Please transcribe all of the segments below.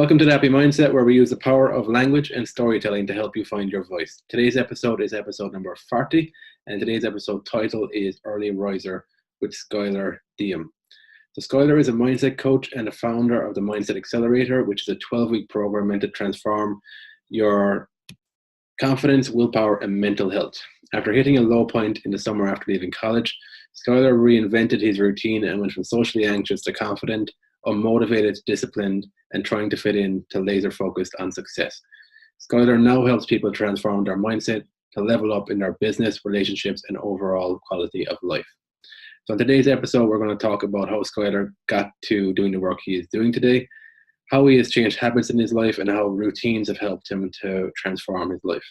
Welcome to the Happy Mindset, where we use the power of language and storytelling to help you find your voice. Today's episode is episode number 40, and today's episode title is Early Riser with Schuyler Diehm. So Schuyler is a mindset coach and the founder of the Mindset Accelerator, which is a 12-week program meant to transform your confidence, willpower, and mental health. After hitting a low point in the summer after leaving college, Schuyler reinvented his routine and went from socially anxious to confident, unmotivated, disciplined, and trying to fit in to laser focused on success. Schuyler now helps people transform their mindset to level up in their business, relationships, and overall quality of life. So in today's episode, we're going to talk about how Schuyler got to doing the work he is doing today, how he has changed habits in his life, and how routines have helped him to transform his life.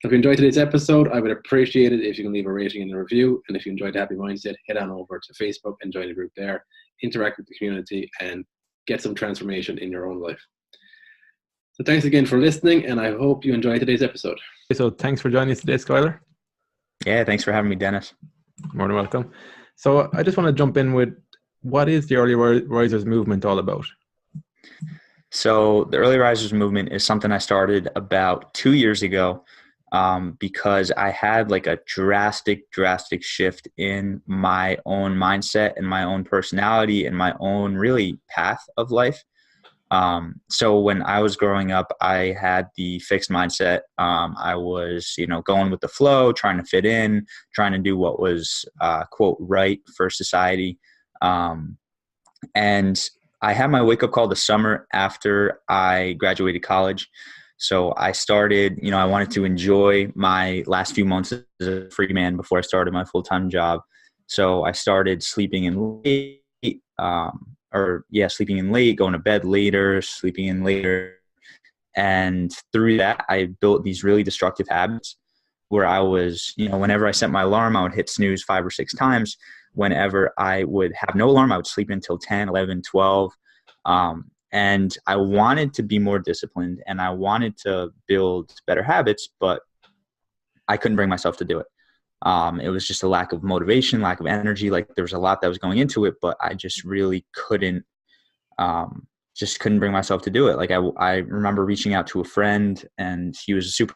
So if you enjoyed today's episode, I would appreciate it if you can leave a rating and a review. And if you enjoyed Happy Mindset, head on over to Facebook and join the group there, interact with the community, and get some transformation in your own life. So thanks again for listening, and I hope you enjoyed today's episode. So thanks for joining us today, Schuyler. Yeah, thanks for having me, Dennis. More than welcome. So I just want to jump in with, what is the Early Risers movement all about? So the Early Risers movement is something I started about 2 years ago because I had like a drastic shift in my own mindset and my own personality and my own really path of life. So when I was growing up, I had the fixed mindset. I was, going with the flow, trying to fit in, trying to do what was, quote, right for society. And I had my wake up call this summer after I graduated college. So I started, I wanted to enjoy my last few months as a free man before I started my full-time job. So I started sleeping in late, sleeping in late, going to bed later, sleeping in later. And through that, I built these really destructive habits where I was, whenever I set my alarm, I would hit snooze 5 or 6 times. Whenever I would have no alarm, I would sleep until 10, 11, 12. And I wanted to be more disciplined and I wanted to build better habits, but I couldn't bring myself to do it. It was just a lack of motivation, lack of energy. Like there was a lot that was going into it, but I just really couldn't bring myself to do it. Like I remember reaching out to a friend, and he was a super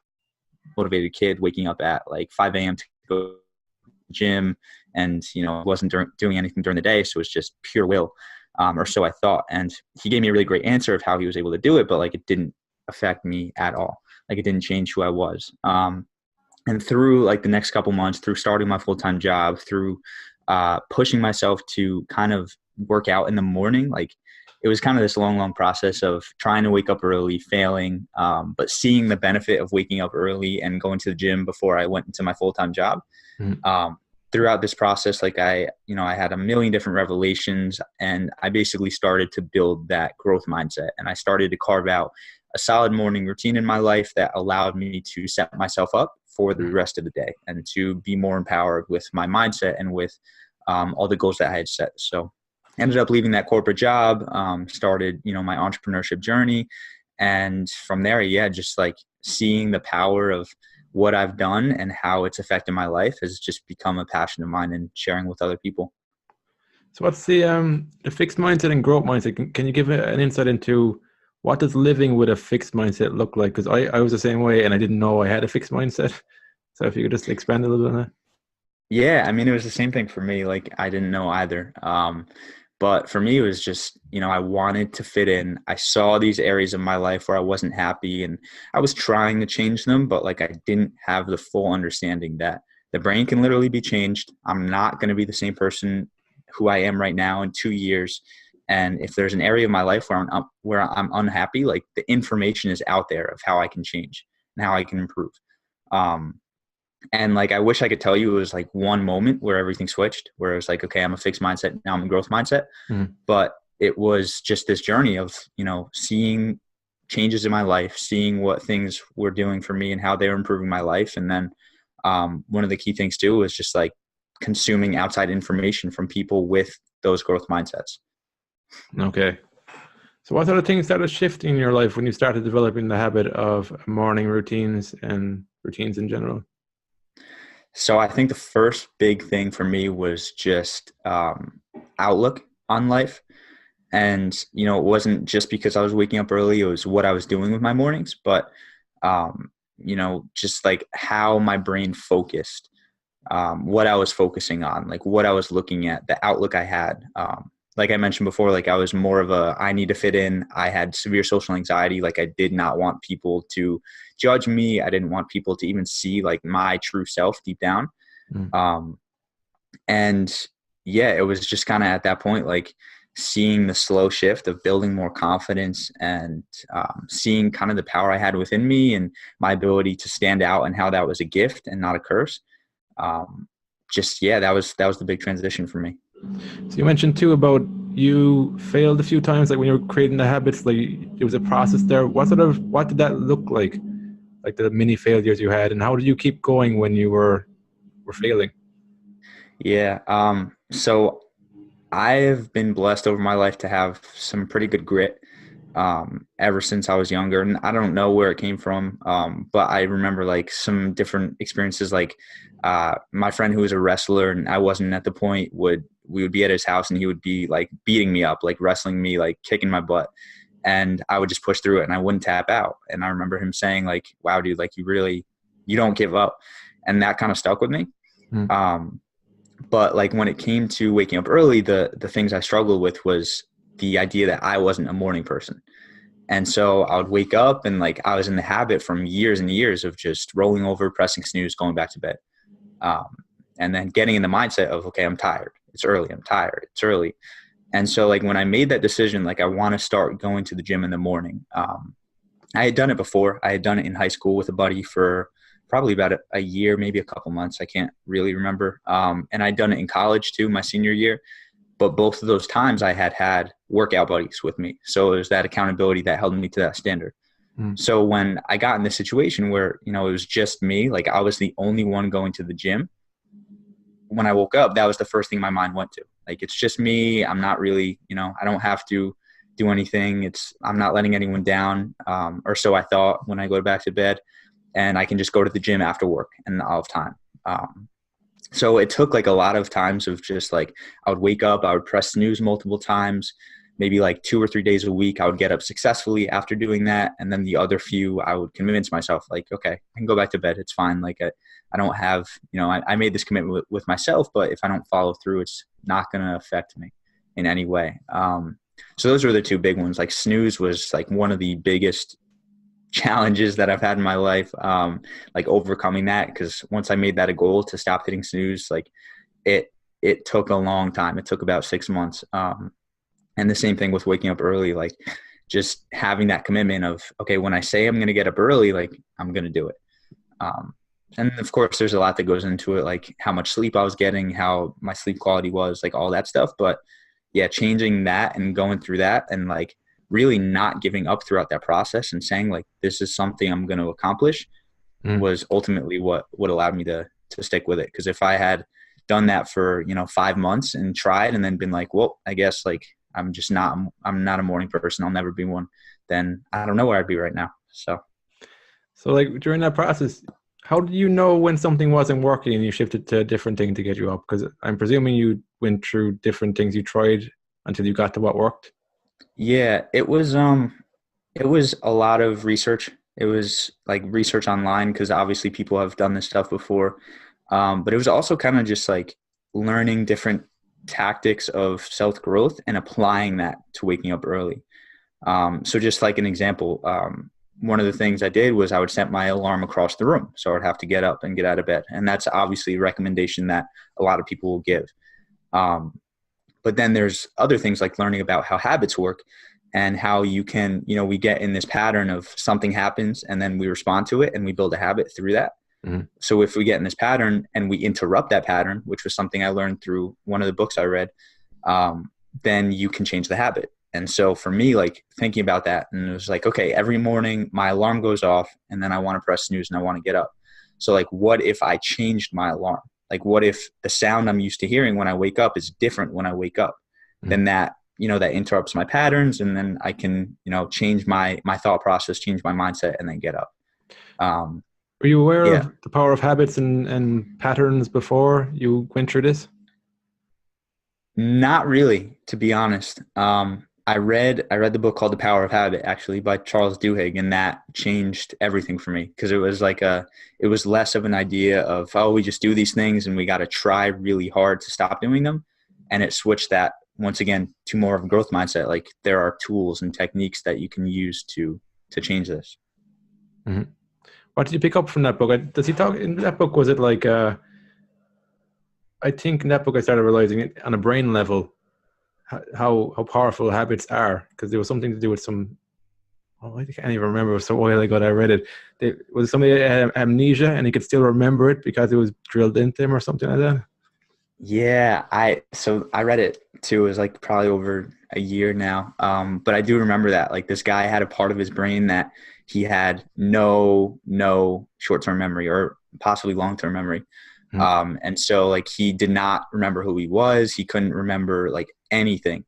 motivated kid, waking up at like 5 a.m. to go to the gym, and wasn't doing anything during the day, so it was just pure will. Or so I thought. And he gave me a really great answer of how he was able to do it, but like it didn't affect me at all. Like it didn't change who I was. And through like the next couple months, through starting my full-time job, through pushing myself to kind of work out in the morning, like it was kind of this long process of trying to wake up early, failing, but seeing the benefit of waking up early and going to the gym before I went into my full-time job. Mm-hmm. Throughout this process, like I had a million different revelations, and I basically started to build that growth mindset. And I started to carve out a solid morning routine in my life that allowed me to set myself up for the rest of the day and to be more empowered with my mindset and with all the goals that I had set. So I ended up leaving that corporate job, started, my entrepreneurship journey. And from there, just like seeing the power of what I've done and how it's affected my life has just become a passion of mine and sharing with other people. So what's the fixed mindset and growth mindset? Can you give an insight into what does living with a fixed mindset look like? Because I was the same way and I didn't know I had a fixed mindset. So if you could just expand a little bit on that. Yeah, I mean, it was the same thing for me. Like I didn't know either. But for me, it was just, I wanted to fit in. I saw these areas of my life where I wasn't happy and I was trying to change them, but like I didn't have the full understanding that the brain can literally be changed. I'm not going to be the same person who I am right now in 2 years. And if there's an area of my life where I'm unhappy, like the information is out there of how I can change and how I can improve. And like, I wish I could tell you it was like one moment where everything switched, where it was like, okay, I'm a fixed mindset. Now I'm a growth mindset. Mm-hmm. But it was just this journey of, seeing changes in my life, seeing what things were doing for me and how they were improving my life. And then one of the key things too was just like consuming outside information from people with those growth mindsets. Okay. So what are the things that are shifting in your life when you started developing the habit of morning routines and routines in general? So I think the first big thing for me was just outlook on life. And, it wasn't just because I was waking up early, it was what I was doing with my mornings, but, just like how my brain focused, what I was focusing on, like what I was looking at, the outlook I had. Like I mentioned before, like I was more of I need to fit in. I had severe social anxiety. Like I did not want people to judge me. I didn't want people to even see like my true self deep down. Mm. And yeah, it was just kind of at that point, like seeing the slow shift of building more confidence and seeing kind of the power I had within me and my ability to stand out and how that was a gift and not a curse. That was the big transition for me. So you mentioned too about you failed a few times, like when you were creating the habits, like it was a process there. What did that look like the mini failures you had, and how did you keep going when you were failing? Yeah. So I've been blessed over my life to have some pretty good grit ever since I was younger. And I don't know where it came from, but I remember like some different experiences. Like my friend who was a wrestler and I wasn't at the point, we would be at his house and he would be like beating me up, like wrestling me, like kicking my butt. And I would just push through it and I wouldn't tap out. And I remember him saying like, wow, dude, like you don't give up. And that kind of stuck with me. But like when it came to waking up early, the things I struggled with was the idea that I wasn't a morning person. And so I would wake up and like I was in the habit from years and years of just rolling over, pressing snooze, going back to bed. And then getting in the mindset of, okay, I'm tired. It's early. I'm tired. It's early. And so like when I made that decision, like I want to start going to the gym in the morning. I had done it before. I had done it in high school with a buddy for probably about a year, maybe a couple months. I can't really remember. And I'd done it in college too, my senior year. But both of those times I had workout buddies with me. So it was that accountability that held me to that standard. So when I got in this situation where, it was just me, like I was the only one going to the gym, when I woke up, that was the first thing my mind went to. Like, it's just me. I'm not really, I don't have to do anything. I'm not letting anyone down. Or so I thought when I go back to bed, and I can just go to the gym after work and I'll have time. So it took like a lot of times of just like, I would wake up, I would press snooze multiple times, maybe like 2 or 3 days a week. I would get up successfully after doing that. And then the other few, I would convince myself like, okay, I can go back to bed. It's fine. Like I don't have, I made this commitment with myself, but if I don't follow through, it's not going to affect me in any way. So those were the two big ones. Like snooze was like one of the biggest challenges that I've had in my life, like overcoming that, because once I made that a goal to stop hitting snooze, like it took a long time. It took about 6 months. And the same thing with waking up early, like just having that commitment of, okay, when I say I'm going to get up early, like I'm going to do it. And of course there's a lot that goes into it, like how much sleep I was getting, how my sleep quality was, like all that stuff. But yeah, changing that and going through that and like really not giving up throughout that process and saying like, this is something I'm going to accomplish was ultimately what allowed me to stick with it. Because if I had done that for, 5 months and tried and then been like, well, I guess like, I'm not a morning person, I'll never be one, then I don't know where I'd be right now. So like during that process, how did you know when something wasn't working and you shifted to a different thing to get you up? Because I'm presuming you went through different things you tried until you got to what worked. Yeah, it was a lot of research. It was like research online because obviously people have done this stuff before. But it was also kind of just like learning different tactics of self-growth and applying that to waking up early. So just like an example, one of the things I did was I would set my alarm across the room. So I'd have to get up and get out of bed. And that's obviously a recommendation that a lot of people will give. But then there's other things like learning about how habits work and how you can, we get in this pattern of something happens and then we respond to it and we build a habit through that. Mm-hmm. So if we get in this pattern and we interrupt that pattern, which was something I learned through one of the books I read, then you can change the habit. And so for me, like thinking about that, and it was like, okay, every morning my alarm goes off and then I want to press snooze and I want to get up. So like, what if I changed my alarm? Like, what if the sound I'm used to hearing when I wake up is different when I wake up? Mm-hmm. Then that, that interrupts my patterns, and then I can, change my thought process, change my mindset, and then get up. Were you aware of the power of habits and patterns before you went through this? Not really, to be honest. I read the book called The Power of Habit, actually, by Charles Duhigg, and that changed everything for me, because it was it was less of an idea of, oh, we just do these things and we got to try really hard to stop doing them. And it switched that once again to more of a growth mindset. Like, there are tools and techniques that you can use to change this. Mm-hmm. What did you pick up from that book? Does he talk in that book? Was it like, I think in that book I started realizing it on a brain level, how powerful habits are, because there was something to do with some, I can't even remember, it was so a while ago that I read it. Was somebody had amnesia and he could still remember it because it was drilled into him or something like that? Yeah, I read it too. It was like probably over a year now. But I do remember that, like, this guy had a part of his brain that he had no short-term memory, or possibly long-term memory. And so, like, he did not remember who he was. He couldn't remember like anything,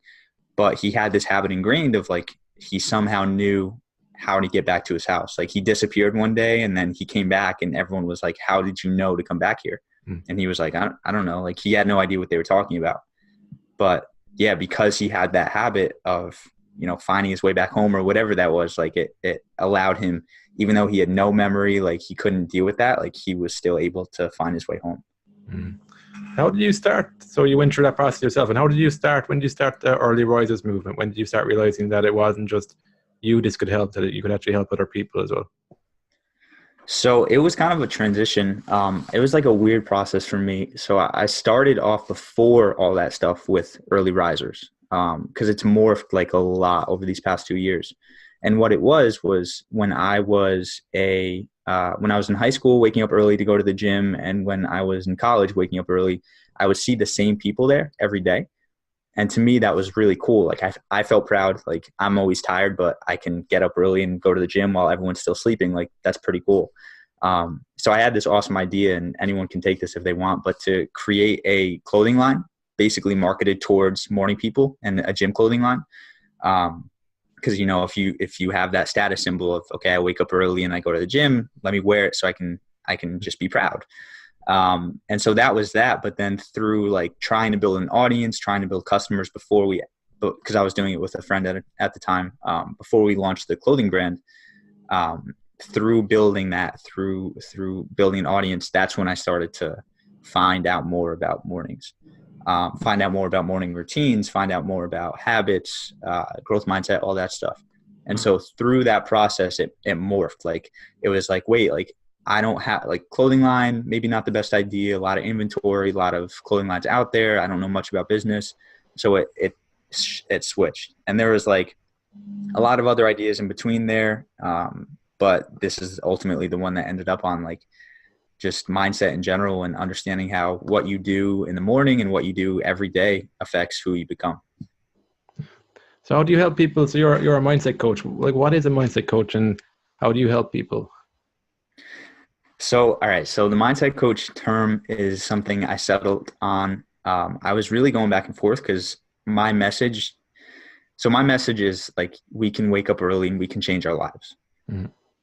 but he had this habit ingrained of, like, he somehow knew how to get back to his house. Like, he disappeared one day and then he came back and everyone was like, how did you know to come back here? And he was like, I don't know. Like, he had no idea what they were talking about. But yeah, because he had that habit of, finding his way back home or whatever that was, like, it allowed him, even though he had no memory, like, he couldn't deal with that, like, he was still able to find his way home. How did you start? So you went through that process yourself, and how did you start? When did you start the early risers movement? When did you start realizing that it wasn't just you this could help, that you could actually help other people as well? So it was kind of a transition. It was like a weird process for me. So I started off before all that stuff with early risers, because it's morphed like a lot over these past 2 years. And what it was when I was in high school, waking up early to go to the gym, and when I was in college, waking up early, I would see the same people there every day. And to me, that was really cool. Like, I felt proud. Like, I'm always tired, but I can get up early and go to the gym while everyone's still sleeping. Like, that's pretty cool. So I had this awesome idea, and anyone can take this if they want, but to create a clothing line basically marketed towards morning people, and a gym clothing line. Because, if you have that status symbol of, okay, I wake up early and I go to the gym, let me wear it so I can just be proud. And so that was that. But then through, like, trying to build an audience, trying to build customers because I was doing it with a friend at the time, before we launched the clothing brand, through building building an audience, that's when I started to find out more about mornings, find out more about morning routines, find out more about habits, growth mindset, all that stuff. And so through that process, it morphed. Like, it was like, wait, like, I don't have, like, clothing line, maybe not the best idea, a lot of inventory, a lot of clothing lines out there. I don't know much about business. So it switched. And there was, like, a lot of other ideas in between there. But this is ultimately the one that ended up on, like, just mindset in general, and understanding how what you do in the morning and what you do every day affects who you become. So how do you help people? So you're a mindset coach. Like, what is a mindset coach, and how do you help people? So, all right. So the mindset coach term is something I settled on. I was really going back and forth, because my message is, like, we can wake up early and we can change our lives.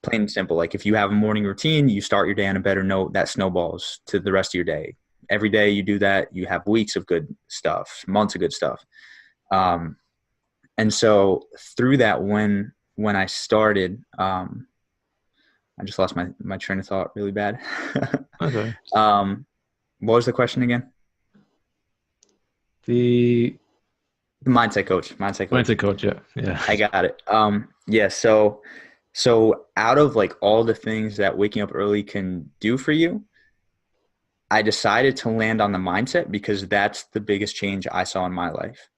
Plain and simple. Like, if you have a morning routine, you start your day on a better note, that snowballs to the rest of your day. Every day you do that, you have weeks of good stuff, months of good stuff. And so through that, when I started, I just lost my train of thought really bad. Okay. What was the question again? The mindset coach. Mindset coach. Yeah. I got it. Yeah. So out of, like, all the things that waking up early can do for you, I decided to land on the mindset, because that's the biggest change I saw in my life.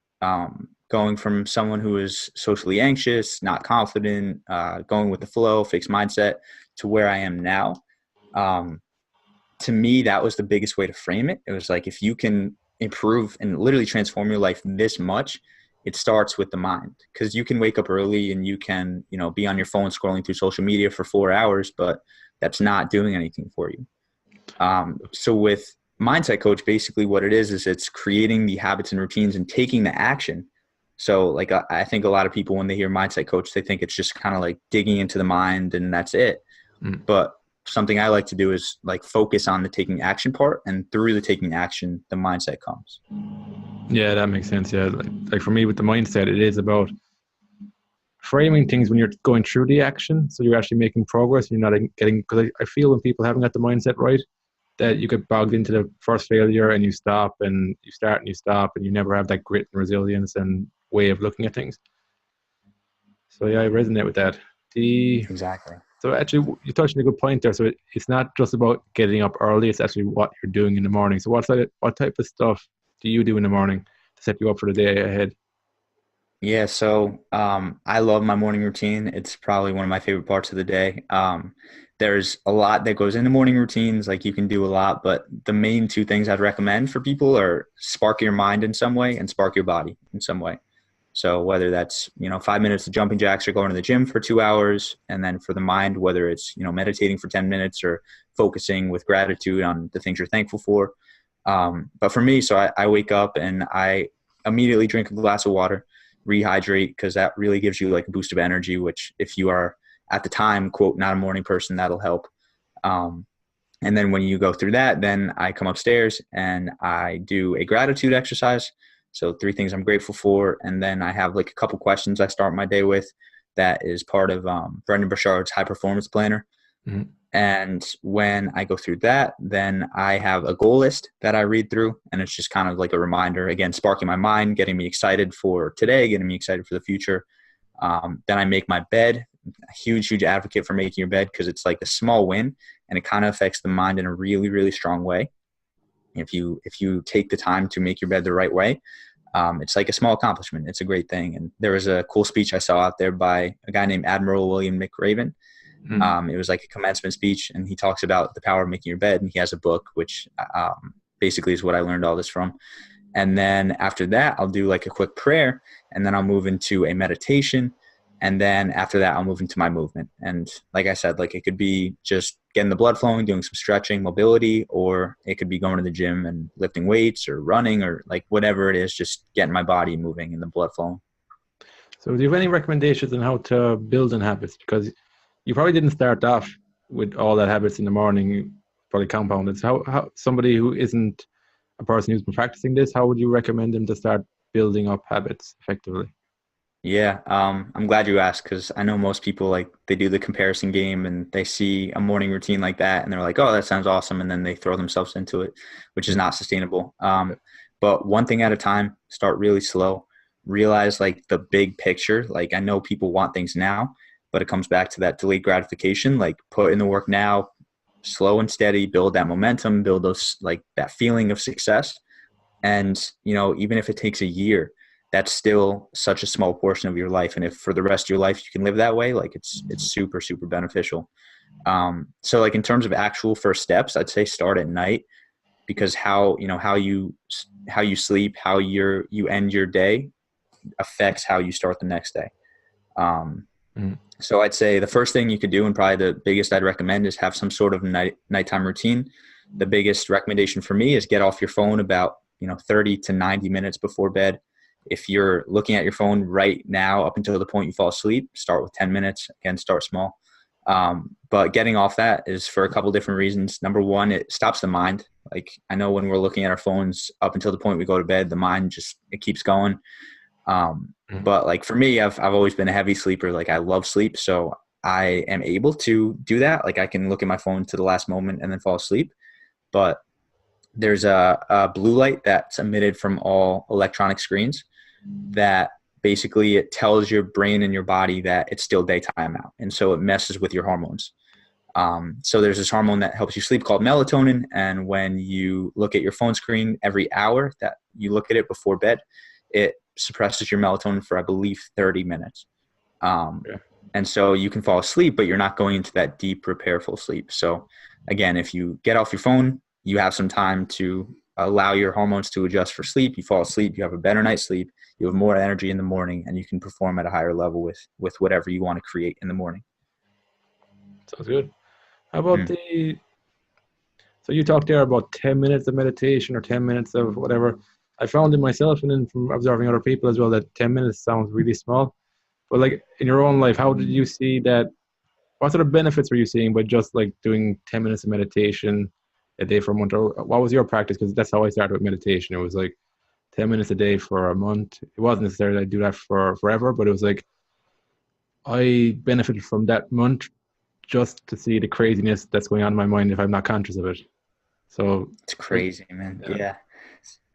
Going from someone who is socially anxious, not confident, going with the flow, fixed mindset, to where I am now. To me, that was the biggest way to frame it. It was like, if you can improve and literally transform your life this much, it starts with the mind, because you can wake up early and you can, be on your phone scrolling through social media for 4 hours, but that's not doing anything for you. So with mindset coach, basically what it is it's creating the habits and routines and taking the action. So, like, I think a lot of people, when they hear mindset coach, they think it's just kind of like digging into the mind and that's it. But something I like to do is, like, focus on the taking action part, and through the taking action, the mindset comes. Yeah, that makes sense. Yeah. Like for me with the mindset, it is about framing things when you're going through the action, so you're actually making progress. You're not getting, because I feel when people haven't got the mindset right, that you get bogged into the first failure and you stop and you start and you stop and you never have that grit and resilience and way of looking at things. So yeah, I resonate with that. Exactly. So actually, you touched on a good point there. So it's not just about getting up early; it's actually what you're doing in the morning. So what type of stuff do you do in the morning to set you up for the day ahead? Yeah, so I love my morning routine. It's probably one of my favorite parts of the day. There's a lot that goes into morning routines. Like you can do a lot, but the main two things I'd recommend for people are spark your mind in some way and spark your body in some way. So whether that's, 5 minutes of jumping jacks or going to the gym for 2 hours, and then for the mind, whether it's, meditating for 10 minutes or focusing with gratitude on the things you're thankful for. But for me, so I wake up and I immediately drink a glass of water, rehydrate, because that really gives you like a boost of energy, which if you are at the time, quote, not a morning person, that'll help. And then when you go through that, then I come upstairs and I do a gratitude exercise. So 3 things I'm grateful for. And then I have like a couple questions I start my day with that is part of Brendan Burchard's high performance planner. Mm-hmm. And when I go through that, then I have a goal list that I read through. And it's just kind of like a reminder, again, sparking my mind, getting me excited for today, getting me excited for the future. Then I make my bed. A huge advocate for making your bed because it's like a small win and it kind of affects the mind in a really, really strong way. If you take the time to make your bed the right way, it's like a small accomplishment. It's a great thing. And there was a cool speech I saw out there by a guy named Admiral William McRaven. It was like a commencement speech, and he talks about the power of making your bed. And he has a book, which basically is what I learned all this from. And then after that, I'll do like a quick prayer, and then I'll move into a meditation. And then after that, I'll move into my movement. And like I said, like it could be just getting the blood flowing, doing some stretching, mobility, or it could be going to the gym and lifting weights or running or like whatever it is, just getting my body moving and the blood flowing. So do you have any recommendations on how to build in habits? Because you probably didn't start off with all that habits in the morning, you probably compounded. So how somebody who isn't a person who's been practicing this, how would you recommend them to start building up habits effectively? Yeah, I'm glad you asked because I know most people like they do the comparison game and they see a morning routine like that and they're like, oh, that sounds awesome. And then they throw themselves into it, which is not sustainable. But one thing at a time, start really slow, realize like the big picture. Like I know people want things now, but it comes back to that delayed gratification, like put in the work now, slow and steady, build that momentum, build those like that feeling of success. And, even if it takes a year, that's still such a small portion of your life. And if for the rest of your life you can live that way, like it's super, super beneficial. So like in terms of actual first steps, I'd say start at night because how you sleep, how you end your day affects how you start the next day. So I'd say the first thing you could do, and probably the biggest I'd recommend, is have some sort of nighttime routine. The biggest recommendation for me is get off your phone about 30 to 90 minutes before bed. If you're looking at your phone right now up until the point you fall asleep, start with 10 minutes. Again, start small. But getting off that is for a couple different reasons. Number one, it stops the mind. Like I know when we're looking at our phones up until the point we go to bed, the mind it keeps going. But like for me, I've always been a heavy sleeper. Like I love sleep. So I am able to do that. Like I can look at my phone to the last moment and then fall asleep. But there's a blue light that's emitted from all electronic screens that basically it tells your brain and your body that it's still daytime out. And so it messes with your hormones. So there's this hormone that helps you sleep called melatonin. And when you look at your phone screen every hour that you look at it before bed, it suppresses your melatonin for, I believe, 30 minutes. And so you can fall asleep, but you're not going into that deep, repairful sleep. So again, if you get off your phone, you have some time to allow your hormones to adjust for sleep. You fall asleep, you have a better night's sleep, you have more energy in the morning, and you can perform at a higher level with whatever you want to create in the morning. Sounds good. How about so you talked there about 10 minutes of meditation or 10 minutes of whatever. I found in myself and then from observing other people as well that 10 minutes sounds really small. But like in your own life, how did you see that? What sort of benefits were you seeing by just like doing 10 minutes of meditation a day for a month? Or what was your practice? Because that's how I started with meditation. It was like 10 minutes a day for a month. It wasn't necessarily I do that for forever, but it was like I benefited from that month just to see the craziness that's going on in my mind if I'm not conscious of it. So It's crazy, man. yeah. Yeah.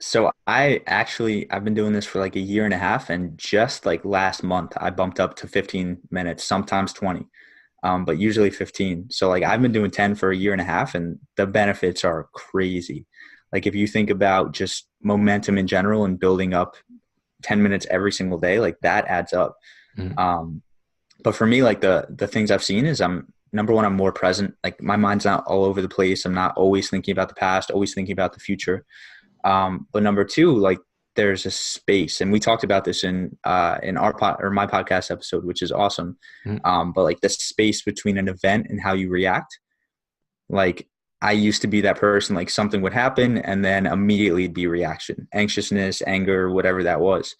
So I've been doing this for like a year and a half, and just like last month I bumped up to 15 minutes, sometimes 20. But usually 15. So like I've been doing 10 for a year and a half, and the benefits are crazy. Like if you think about just momentum in general and building up 10 minutes every single day, like that adds up. Mhm. But for me, like the things I've seen is number one, I'm more present. Like my mind's not all over the place. I'm not always thinking about the past, always thinking about the future. But number two, like there's a space, and we talked about this in my podcast episode, which is awesome. Mhm. But like the space between an event and how you react, like I used to be that person, like something would happen and then immediately be reaction, anxiousness, anger, whatever that was.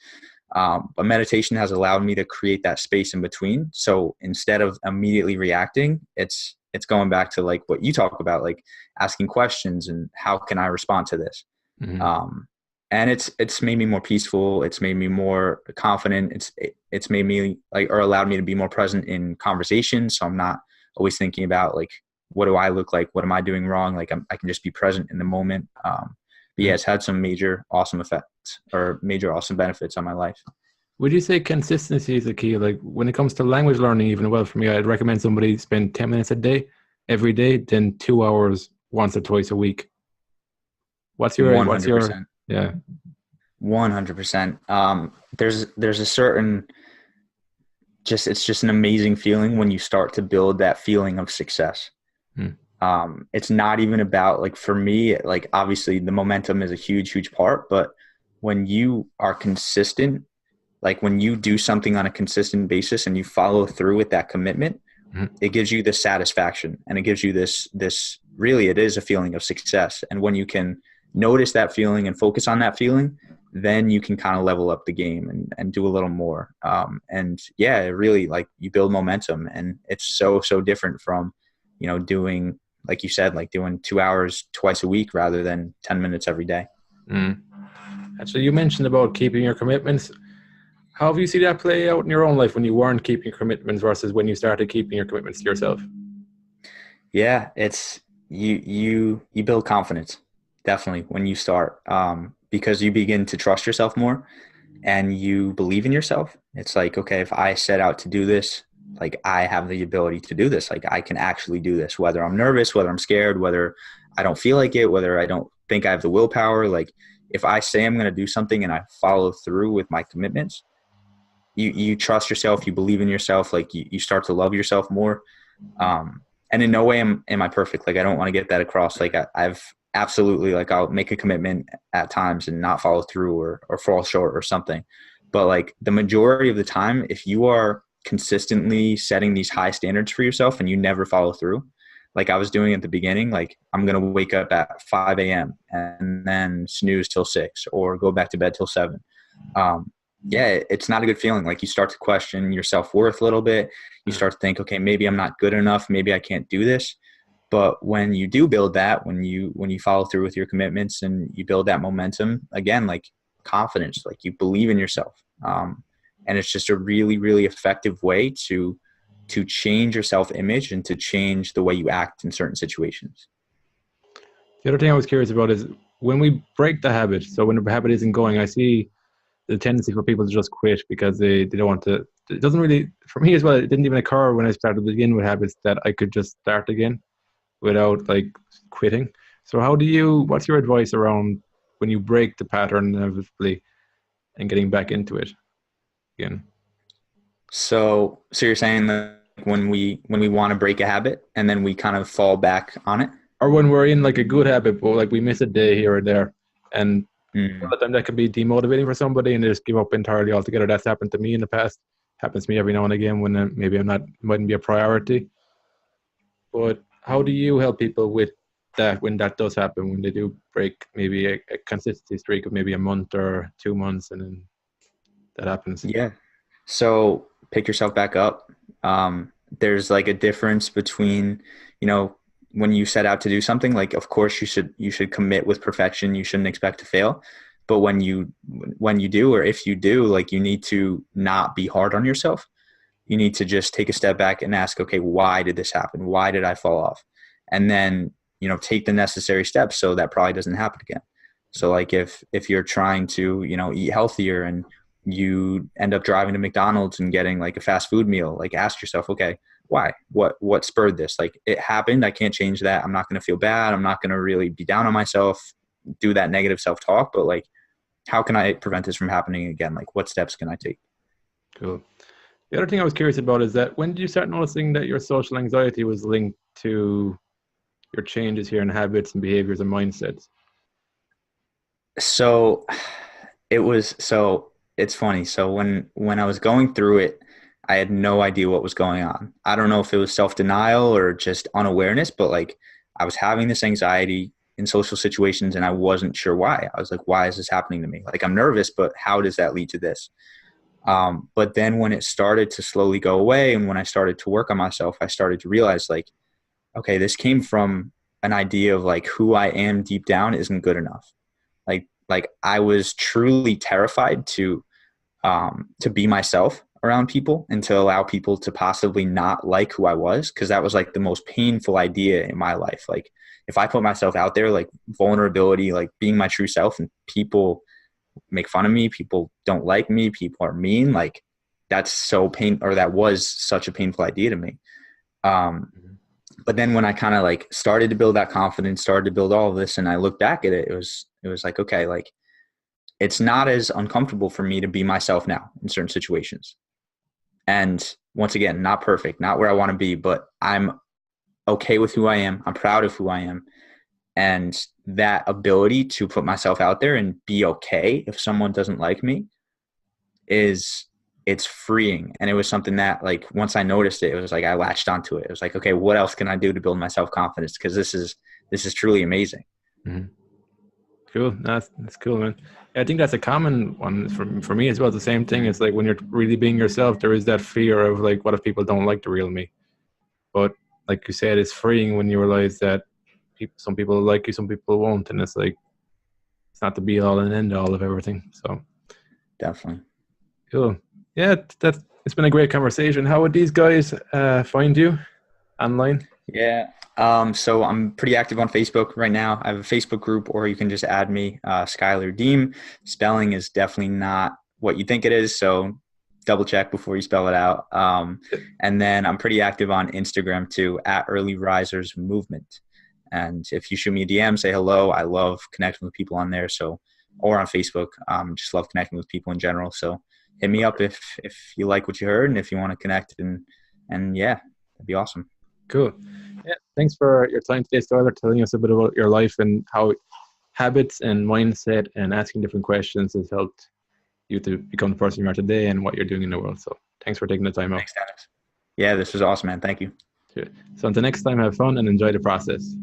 But meditation has allowed me to create that space in between. So instead of immediately reacting, it's going back to like what you talk about, like asking questions and how can I respond to this? Mhm. And it's made me more peaceful. It's made me more confident. It's made me like, or allowed me to be more present in conversations. So I'm not always thinking about like, what do I look like? What am I doing wrong? Like I can just be present in the moment. But yeah, it's had some major awesome effects or major awesome benefits on my life. Would you say consistency is the key? Like when it comes to language learning, even well for me, I'd recommend somebody spend 10 minutes a day, every day, then 2 hours once or twice a week. What's your 100%. yeah. 100%. There's a certain it's just an amazing feeling when you start to build that feeling of success. It's not even about like, for me, like obviously the momentum is a huge part, but when you are consistent, like when you do something on a consistent basis and you follow through with that commitment, it gives you the satisfaction, and it gives you this really, it is a feeling of success. And when you can notice that feeling and focus on that feeling, then you can kind of level up the game and do a little more. And yeah, it really, like, you build momentum, and it's so different from, doing, like you said, like doing 2 hours twice a week rather than 10 minutes every day. Actually, you mentioned about keeping your commitments. How have you seen that play out in your own life when you weren't keeping your commitments versus when you started keeping your commitments to yourself? Yeah, it's you build confidence, definitely, when you start, because you begin to trust yourself more and you believe in yourself. It's like, okay, if I set out to do this, like I have the ability to do this. Like I can actually do this, whether I'm nervous, whether I'm scared, whether I don't feel like it, whether I don't think I have the willpower. Like if I say I'm going to do something and I follow through with my commitments, you trust yourself, you believe in yourself, like you start to love yourself more. And in no way am I perfect. Like I don't want to get that across. Like I've absolutely, like I'll make a commitment at times and not follow through or fall short or something. But like the majority of the time, if you are consistently setting these high standards for yourself and you never follow through, like I was doing at the beginning, like I'm going to wake up at 5 a.m. and then snooze till 6 or go back to bed till 7. Yeah, it's not a good feeling. Like you start to question your self-worth a little bit. You start to think, okay, maybe I'm not good enough. Maybe I can't do this. But when you do build that, when you follow through with your commitments and you build that momentum, again, like confidence, like you believe in yourself. And it's just a really, really effective way to change your self-image and to change the way you act in certain situations. The other thing I was curious about is when we break the habit. So when the habit isn't going, I see the tendency for people to just quit because they don't want to. It doesn't really, for me as well, it didn't even occur when I started to begin with habits that I could just start again without like quitting. So what's your advice around when you break the pattern inevitably and getting back into it again? So you're saying that when we want to break a habit and then we kind of fall back on it? Or when we're in like a good habit, but like we miss a day here or there, and all the time that can be demotivating for somebody, and they just give up entirely altogether. That's happened to me in the past. Happens to me every now and again when maybe mightn't be a priority. But how do you help people with that when that does happen, when they do break maybe a consistency streak of maybe a month or 2 months, and then that happens? Yeah. So pick yourself back up. There's like a difference between, when you set out to do something, like, of course you should commit with perfection. You shouldn't expect to fail. But when you do, or if you do, like, you need to not be hard on yourself. you need to just take a step back and ask, okay, why did this happen? Why did I fall off? And then, take the necessary steps so that probably doesn't happen again. So like if you're trying to, eat healthier and you end up driving to McDonald's and getting like a fast food meal, like ask yourself, okay, why? What spurred this? Like it happened. I can't change that. I'm not going to feel bad. I'm not going to really be down on myself, do that negative self-talk, but like, how can I prevent this from happening again? Like what steps can I take? Cool. The other thing I was curious about is that when did you start noticing that your social anxiety was linked to your changes here in habits and behaviors and mindsets? So it's funny. So when I was going through it, I had no idea what was going on. I don't know if it was self-denial or just unawareness, but like I was having this anxiety in social situations and I wasn't sure why. I was like, why is this happening to me? Like I'm nervous, but how does that lead to this? But then when it started to slowly go away and when I started to work on myself, I started to realize like, okay, this came from an idea of like who I am deep down isn't good enough. Like I was truly terrified to be myself around people and to allow people to possibly not like who I was. Cause that was like the most painful idea in my life. Like if I put myself out there, like vulnerability, like being my true self and people make fun of me, people don't like me, people are mean, like that was such a painful idea to me. But then when I kind of like started to build that confidence, started to build all of this, and I look back at it, it was like, okay, like it's not as uncomfortable for me to be myself now in certain situations. And once again, not perfect, not where I want to be, but I'm okay with who I am. I'm proud of who I am. And that ability to put myself out there and be okay if someone doesn't like me it's freeing. And it was something that like, once I noticed it, it was like, I latched onto it. It was like, okay, what else can I do to build my self-confidence? Cause this is truly amazing. Mm-hmm. Cool. That's cool, man. I think that's a common one for me as well. It's the same thing. It's like when you're really being yourself, there is that fear of like, what if people don't like the real me? But like you said, it's freeing when you realize that some people like you, some people won't. And it's like, it's not the be all and end all of everything. So Definitely. Cool. Yeah, it's been a great conversation. How would these guys find you online? Yeah. So I'm pretty active on Facebook right now. I have a Facebook group, or you can just add me, Schuyler Diehm. Spelling is definitely not what you think it is, so double check before you spell it out. And then I'm pretty active on Instagram too, at Early Risers Movement. And if you shoot me a DM, say hello. I love connecting with people on there. So, or on Facebook, just love connecting with people in general. So hit me up if you like what you heard and if you want to connect, and yeah, that'd be awesome. Cool. Yeah, thanks for your time today, Schuyler, telling us a bit about your life and how habits and mindset and asking different questions has helped you to become the person you are today and what you're doing in the world. So thanks for taking the time out. Thanks, Dennis. Yeah, this was awesome, man. Thank you. Sure. So until next time, have fun and enjoy the process.